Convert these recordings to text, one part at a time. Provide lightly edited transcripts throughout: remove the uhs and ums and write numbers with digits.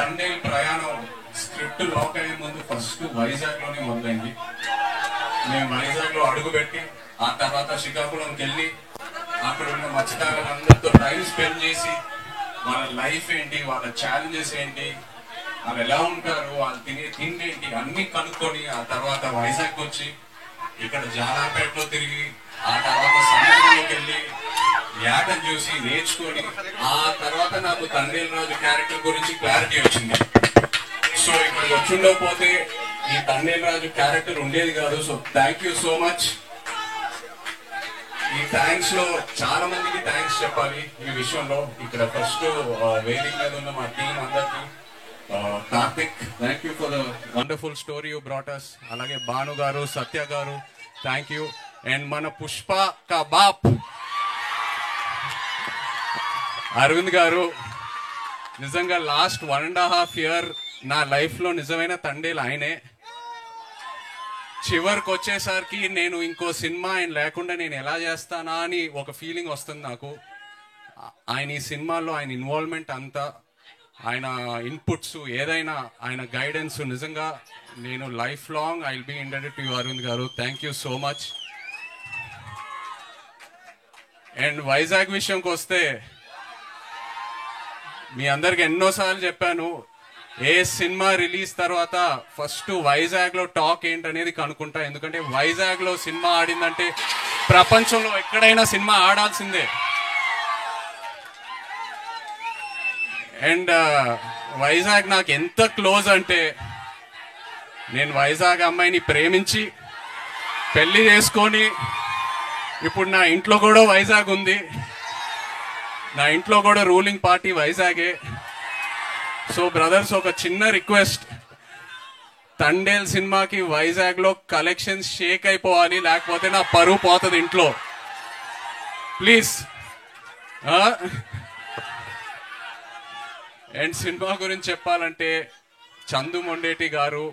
తండేల్ ప్రయాణం script lock అయ్యే ముందు ఫస్ట్ వైజాగ్ లోనే మొదలైంది. మేము వైజాగ్ లో అడుగుపెట్టి ఆ తర్వాత శ్రీకాకుళంకి వెళ్ళి అక్కడ ఉన్న మత్స్యకారులందరితో టైం స్పెండ్ చేసి వాళ్ళ లైఫ్ ఏంటి, వాళ్ళ ఛాలెంజెస్ ఏంటి, వాళ్ళు ఎలా ఉంటారు, వాళ్ళు తినే తిండి ఏంటి అన్ని కనుక్కొని ఆ తర్వాత వైజాగ్ వచ్చి ఇక్కడ జాలాపేటలో తిరిగి ఆ తర్వాత సముద్రంలోకి వెళ్ళి యాటను చూసి నేర్చుకొని ఆ తర్వాత నాకు తండేల్ రాజు క్యారెక్టర్ గురించి క్లారిటీ వచ్చింది. సో ఇక్కడికి వచ్చిండకపోతే ఈ తండేల్ రాజు క్యారెక్టర్ ఉండేది కాదు. So thank you so much. ఈ థ్యాంక్స్ లో చాలా మందికి థ్యాంక్స్ చెప్పాలి ఈ విషయంలో. ఇక్కడ ఫస్ట్ వేదిక మీద ఉన్న మా టీం అందరికి, Karthik thank you for the wonderful story you brought us. అలాగే భాను గారు, సత్య గారు థ్యాంక్ యూ. అండ్ మన పుష్ప కా బాప్ అరవింద్ గారు, నిజంగా లాస్ట్ 1.5 year నా లైఫ్ లో నిజమైన తండేలు ఆయనే. చివరికి వచ్చేసరికి నేను ఇంకో సినిమా ఆయన లేకుండా నేను ఎలా చేస్తానా అని ఒక ఫీలింగ్ వస్తుంది నాకు. ఆయన ఈ సినిమాలో ఆయన ఇన్వాల్వ్మెంట్ అంతా, ఆయన ఇన్పుట్స్ ఏదైనా, ఆయన గైడెన్స్, నిజంగా నేను life long I will be indebted to you Arvind garu. Thank you so much. And Vizag విషయంకి వస్తే మీ అందరికి ఎన్నోసార్లు చెప్పాను, ఏ సినిమా రిలీజ్ తర్వాత ఫస్ట్ వైజాగ్ లో టాక్ ఏంటనేది కనుక్కుంటా. ఎందుకంటే వైజాగ్ లో సినిమా ఆడిందంటే ప్రపంచంలో ఎక్కడైనా సినిమా ఆడాల్సిందే. అండ్ వైజాగ్ నాకు ఎంత క్లోజ్ అంటే, నేను వైజాగ్ అమ్మాయిని ప్రేమించి పెళ్లి చేసుకొని ఇప్పుడు నా ఇంట్లో కూడా వైజాగ్ ఉంది. నా ఇంట్లో కూడా రూలింగ్ పార్టీ వైజాగే. సో బ్రదర్స్, ఒక చిన్న రిక్వెస్ట్, తండేల్ సినిమాకి వైజాగ్ లో కలెక్షన్స్ షేక్ అయిపోవాలి, లేకపోతే నా పరువు పోతుంది ఇంట్లో. ప్లీజ్. అండ్ సినిమా గురించి చెప్పాలంటే, చందు మొండేటి గారు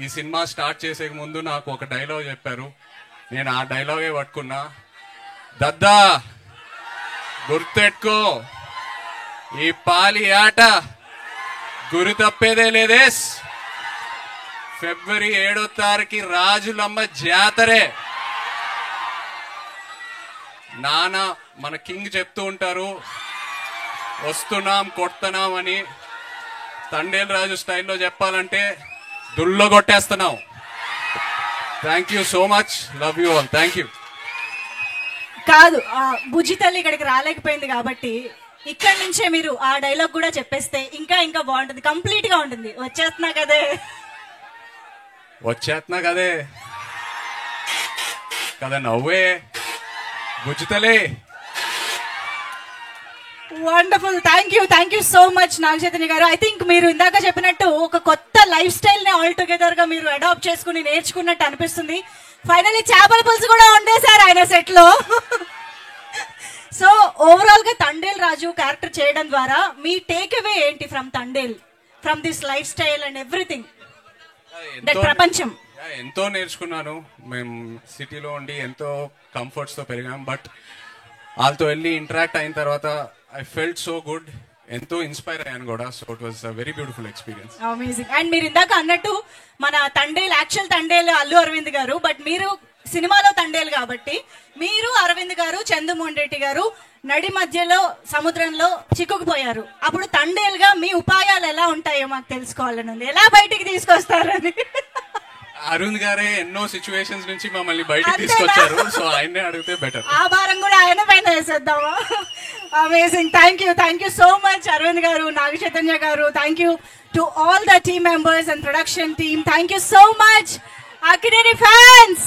ఈ సినిమా స్టార్ట్ చేసే ముందు నాకు ఒక డైలాగ్ చెప్పారు. నేను ఆ డైలాగే పట్టుకున్నా. దద్దా గుర్తెట్టుకో, ఈ పాలి ఆట గురి తప్పేదే లేదేస్. February 7వ రాజులమ్మ జాతరే. నాన్న మన కింగ్ చెప్తూ ఉంటారు, వస్తున్నాం కొడుతున్నాం అని. తండేల్ రాజు స్టైల్లో చెప్పాలంటే దుల్లో కొట్టేస్తున్నాం. Thank you so much. Love you all. Thank you. కాదు, బుజ్జి తల్లి ఇక్కడికి రాలేకపోయింది కాబట్టి ఇక్కడ నుంచే మీరు ఆ డైలాగ్ కూడా చెప్పేస్తే ఇంకా ఇంకా బాగుంటుంది, కంప్లీట్ గా ఉంటుంది. వచ్చేస్తున్నా కదే కదా నవ్వే బుజ్జితలే. Wonderful. Thank you so much Naga Chaitanya garu. I think మీరు ఇందాక చెప్పినట్టు ఒక కొత్త లైఫ్ స్టైల్ ని ఆల్ టుగెదర్ గా మీరు అడాప్ట్ చేసుకుని నేర్చుకున్నట్టు అనిపిస్తుంది. ఫైనల్లీ చేపల పులుసు కూడా ఉండేశారు ఆయన సెట్ లో. సో ఓవరాల్ గా తండేల్ రాజు క్యారెక్టర్ చేయడం ద్వారా మీ టేక్ అవే ఏంటి from Thandel, from this life style and everything, that ప్రపంచం? ఎంతో నేర్చుకున్నాను. మేము సిటీలో ఉండి ఎంతో కంఫర్ట్స్ తో పెరిగాం. బట్ వాళ్ళతో వెళ్ళి ఇంటరాక్ట్ అయిన తర్వాత ఐ ఫెల్ట్ సో గుడ్. ఎంతో ఇన్స్పైర్ అయ్యాను కూడా. So it was a very beautiful experience. Amazing. And మీరు ఇందాక అన్నట్టు మన తండేల్, యాక్చువల్ తండేల్ అల్లు అరవింద్ గారు, బట్ మీరు సినిమాలో తండేల్ కాబట్టి మీరు అరవింద్ గారు, చందు మొండేటి గారు నడి మధ్యలో సముద్రంలో చిక్కుకుపోయారు. అప్పుడు తండేల్ గా మీ ఉపాయాలు ఎలా ఉంటాయో మాకు తెలుసుకోవాలని ఉంది. ఎలా బయటికి తీసుకొస్తారని. అరుణ్ గారే ఎన్నో సిచ్యువేషన్స్ నుంచి మమ్మల్ని బయటికి తీసుకొచ్చారు. సో ఆయనే అడిగితే బెటర్. ఆ భారం కూడా ఆయన పైన వేసేద్దామా? Amazing. Thank you so much Arvind గారు, నాగ చైతన్య గారు. Thank you to all the team members and production team. Thank you so much Akkineni fans.